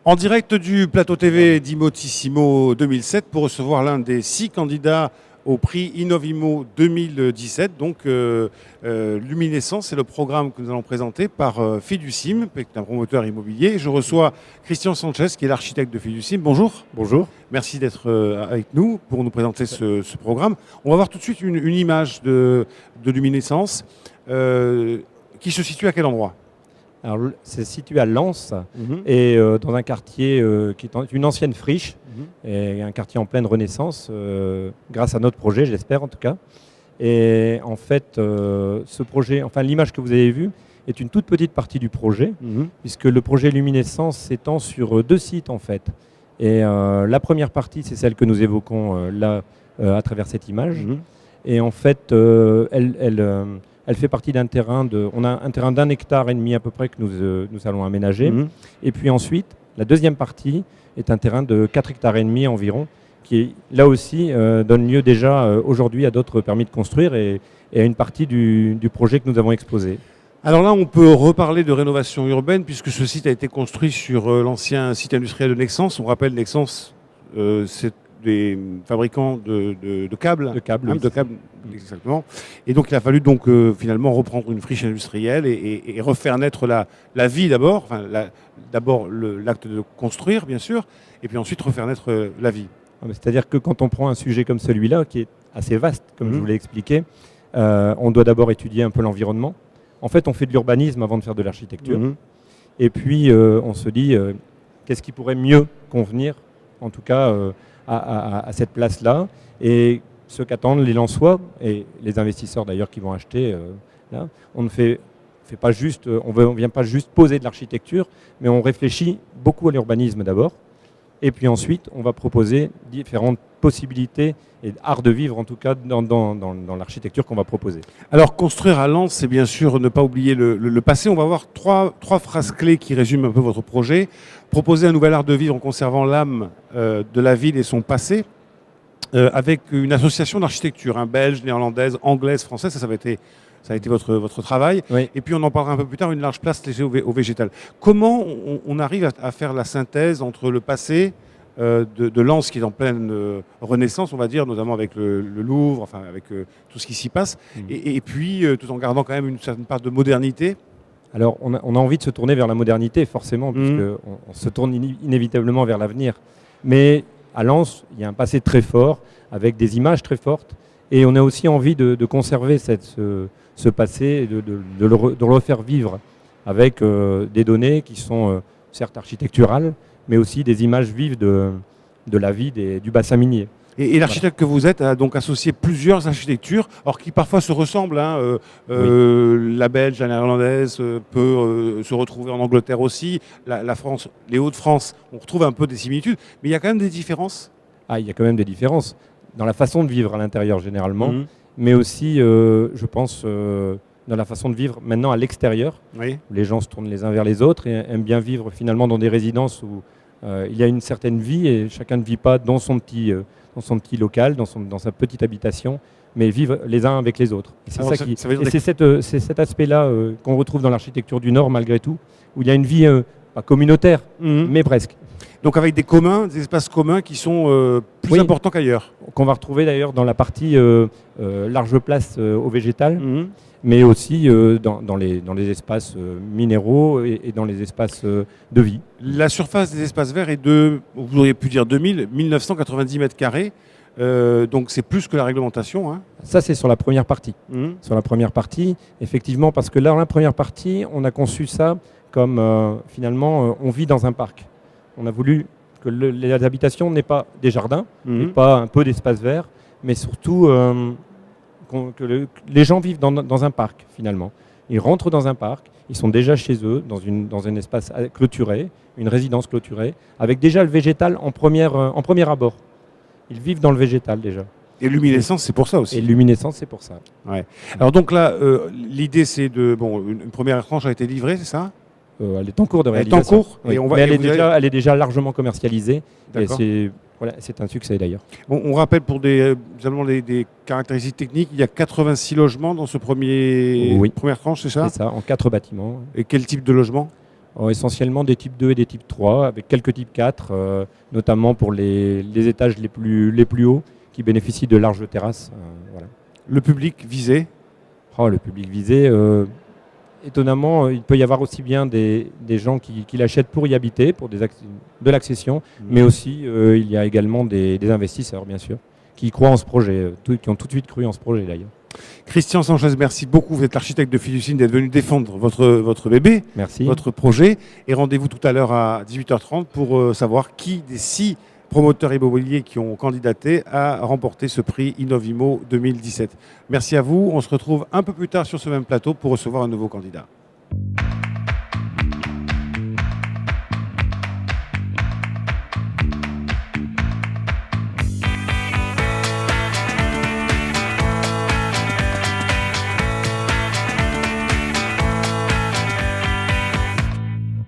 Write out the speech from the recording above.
En direct du plateau TV d'Imotissimo 2007 pour recevoir l'un des 6 candidats au prix Innovimo 2017. Donc, Luminescence, c'est le programme que nous allons présenter par Fiducim, qui est un promoteur immobilier. Je reçois Christian Sanchez, qui est l'architecte de Fiducim. Bonjour. Bonjour. Merci d'être avec nous pour nous présenter ce programme. On va voir tout de suite une image de Luminescence qui se situe à quel endroit ? Alors, c'est situé à Lens et dans un quartier qui est une ancienne friche et un quartier en pleine renaissance, grâce à notre projet, j'espère en tout cas. Et en fait, ce projet, enfin l'image que vous avez vue, est une toute petite partie du projet, puisque le projet Luminescence s'étend sur 2 sites en fait. Et la première partie, c'est celle que nous évoquons là à travers cette image. Et en fait, elle fait partie d'un terrain on a un terrain d'1,5 hectare à peu près que nous allons aménager. Et puis ensuite, la deuxième partie est un terrain de 4,5 hectares environ, qui là aussi donne lieu déjà aujourd'hui à d'autres permis de construire et à une partie du projet que nous avons exposé. Alors là, on peut reparler de rénovation urbaine puisque ce site a été construit sur l'ancien site industriel de Nexans. On rappelle, Nexans, c'est des fabricants de câbles. De câbles, oui, de câbles, exactement. Et donc, il a fallu donc finalement reprendre une friche industrielle et refaire naître la vie d'abord. Enfin, d'abord l'acte de construire, bien sûr, et puis ensuite refaire naître la vie. C'est-à-dire que quand on prend un sujet comme celui-là, qui est assez vaste, comme je vous l'ai expliqué, on doit d'abord étudier un peu l'environnement. En fait, on fait de l'urbanisme avant de faire de l'architecture. Et puis, on se dit, qu'est-ce qui pourrait mieux convenir, en tout cas, à cette place-là, et ce qu'attendent les Lensois et les investisseurs d'ailleurs qui vont acheter là. On ne fait pas juste, on vient pas juste poser de l'architecture, mais on réfléchit beaucoup à l'urbanisme d'abord, et puis ensuite on va proposer différentes possibilités et art de vivre en tout cas dans l'architecture qu'on va proposer. Alors construire à Lens, c'est bien sûr ne pas oublier le passé. On va voir trois phrases clés qui résument un peu votre projet. Proposer un nouvel art de vivre en conservant l'âme de la ville et son passé, avec une association d'architecture, belge, néerlandaise, anglaise, française, ça a été votre travail. Oui. Et puis on en parlera un peu plus tard, une large place laissée au végétal. Comment on arrive à faire la synthèse entre le passé de Lens qui est en pleine renaissance, on va dire, notamment avec le Louvre, enfin avec tout ce qui s'y passe, et puis tout en gardant quand même une certaine part de modernité? Alors on a envie de se tourner vers la modernité forcément, puisqu'on se tourne inévitablement vers l'avenir. Mais à Lens, il y a un passé très fort, avec des images très fortes, et on a aussi envie de conserver ce passé, de le refaire vivre, avec des données qui sont certes architecturales, mais aussi des images vives de la vie du bassin minier. Et l'architecte que vous êtes a donc associé plusieurs architectures, or qui parfois se ressemblent. La belge, la néerlandaise peut se retrouver en Angleterre aussi. La France, les Hauts-de-France, on retrouve un peu des similitudes, mais il y a quand même des différences. Ah, il y a quand même des différences dans la façon de vivre à l'intérieur généralement, mais aussi, je pense, dans la façon de vivre maintenant à l'extérieur. Oui. Où les gens se tournent les uns vers les autres et aiment bien vivre finalement dans des résidences où il y a une certaine vie et chacun ne vit pas dans son petit local, dans sa petite habitation, mais vivent les uns avec les autres. C'est cet aspect-là qu'on retrouve dans l'architecture du Nord malgré tout, où il y a une vie pas communautaire, mais presque. Donc avec des espaces communs qui sont plus importants qu'ailleurs. Qu'on va retrouver d'ailleurs dans la partie large place au végétal, mais aussi dans les espaces minéraux et dans les espaces de vie. La surface des espaces verts est vous auriez pu dire 1990 mètres carrés, donc c'est plus que la réglementation. Ça, c'est sur la première partie. Sur la première partie, effectivement, parce que là, dans la première partie, on a conçu ça comme finalement, on vit dans un parc. On a voulu que les habitations n'aient pas des jardins, n'aient pas un peu d'espace vert, mais surtout que les gens vivent dans un parc finalement. Ils rentrent dans un parc, ils sont déjà chez eux, dans un espace clôturé, une résidence clôturée, avec déjà le végétal en premier abord. Ils vivent dans le végétal déjà. Et Luminescence, c'est pour ça aussi. Et Luminescence, c'est pour ça. Ouais. Alors donc là, l'idée c'est une première tranche a été livrée, c'est ça ? Elle est en cours de réalisation. Elle est en cours, oui. Mais elle est déjà largement commercialisée. D'accord. Et c'est un succès d'ailleurs. On rappelle pour des caractéristiques techniques, il y a 86 logements dans ce première tranche, c'est ça ? C'est ça, en 4 bâtiments. Et quel type de logement ? Essentiellement des types 2 et des types 3, avec quelques types 4, notamment pour les étages les plus hauts, qui bénéficient de larges terrasses. Voilà. Le public visé? Le public visé, étonnamment, il peut y avoir aussi bien des gens qui l'achètent pour y habiter, pour de l'accession, mais aussi il y a également des investisseurs, bien sûr, qui croient en ce projet, qui ont tout de suite cru en ce projet d'ailleurs. Christian Sanchez, merci beaucoup. Vous êtes l'architecte de Fiducine, d'être venu défendre votre bébé, merci. Votre projet. Et rendez-vous tout à l'heure à 18h30 pour savoir qui des 6 promoteurs immobiliers qui ont candidaté a remporté ce prix Innovimo 2017. Merci à vous. On se retrouve un peu plus tard sur ce même plateau pour recevoir un nouveau candidat.